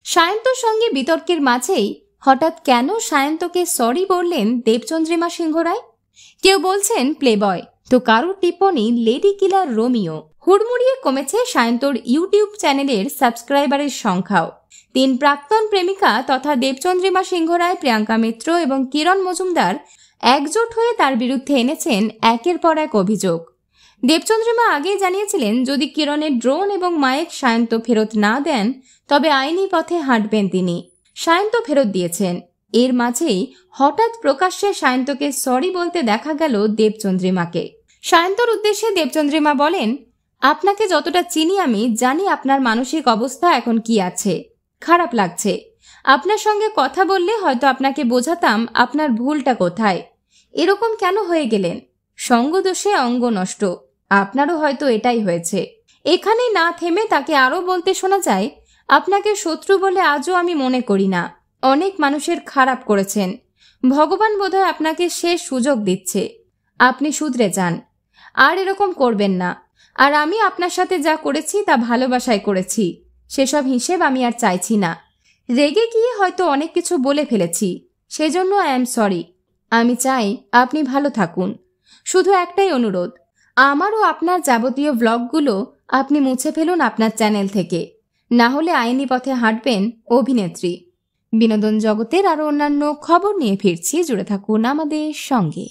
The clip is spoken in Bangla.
সায়ন্তর সঙ্গে বিতর্কের মাঝেই হঠাৎ কেন সায়ন্তকে সরি বললেন দেবচন্দ্রিমা সিংহ রায়? কেউ বলছেন প্লেবয়, তো কারোর টিপ্পনি লেডি কিলার রোমিও। হুড়মুড়িয়ে কমেছে সায়ন্তর ইউটিউব চ্যানেলের সাবস্ক্রাইবারের সংখ্যাও। 3 প্রাক্তন প্রেমিকা তথা দেবচন্দ্রিমা সিংহ রায়, প্রিয়াঙ্কা মিত্র এবং কিরণ মজুমদার একজোট হয়ে তার বিরুদ্ধে এনেছেন একের পর এক অভিযোগ। দেবচন্দ্রিমা আগেই জানিয়েছিলেন যদি কিরণের ড্রোন এবং মাইক সায়ন্ত ফেরত না দেন তবে আইনি পথে হাঁটবেন তিনি। সায়ন্ত ফেরত দিয়েছেন। এর মাঝেই হঠাৎ প্রকাশ্যে সায়ন্তকে সরি বলতে দেখা গেল দেবচন্দ্রিমাকে। সায়ন্তর উদ্দেশ্যে দেবচন্দ্রিমা বলেন, আপনাকে যতটা চিনি আমি জানি আপনার মানসিক অবস্থা এখন কি আছে। খারাপ লাগছে। আপনার সঙ্গে কথা বললে হয়তো আপনাকে বোঝাতাম আপনার ভুলটা কোথায়। এরকম কেন হয়ে গেলেন? সঙ্গদোষে অঙ্গ নষ্ট। আপনারও হয়তো এটাই হয়েছে। এখানেই না থেমে তাকে আরও বলতে শোনা যায়, আপনাকে শত্রু বলে আজও আমি মনে করি না। অনেক মানুষের খারাপ করেছেন। ভগবান বোধহয় আপনাকে শেষ সুযোগ দিচ্ছে। আপনি শুধরে যান, আর এরকম করবেন না। আর আমি আপনার সাথে যা করেছি তা ভালোবাসায় করেছি। সেসব হিসেব আমি আর চাইছি না। রেগে গিয়ে হয়তো অনেক কিছু বলে ফেলেছি, সেজন্য আই এম সরি। আমি চাই আপনি ভালো থাকুন। শুধু একটাই অনুরোধ, আমারও আপনার যাবতীয় ব্লগগুলো আপনি মুছে ফেলুন আপনার চ্যানেল থেকে, না হলে আইনি পথে হাঁটবেন অভিনেত্রী। বিনোদন জগতের আরও অন্যান্য খবর নিয়ে ফিরছি, জুড়ে থাকুন আমাদের সঙ্গে।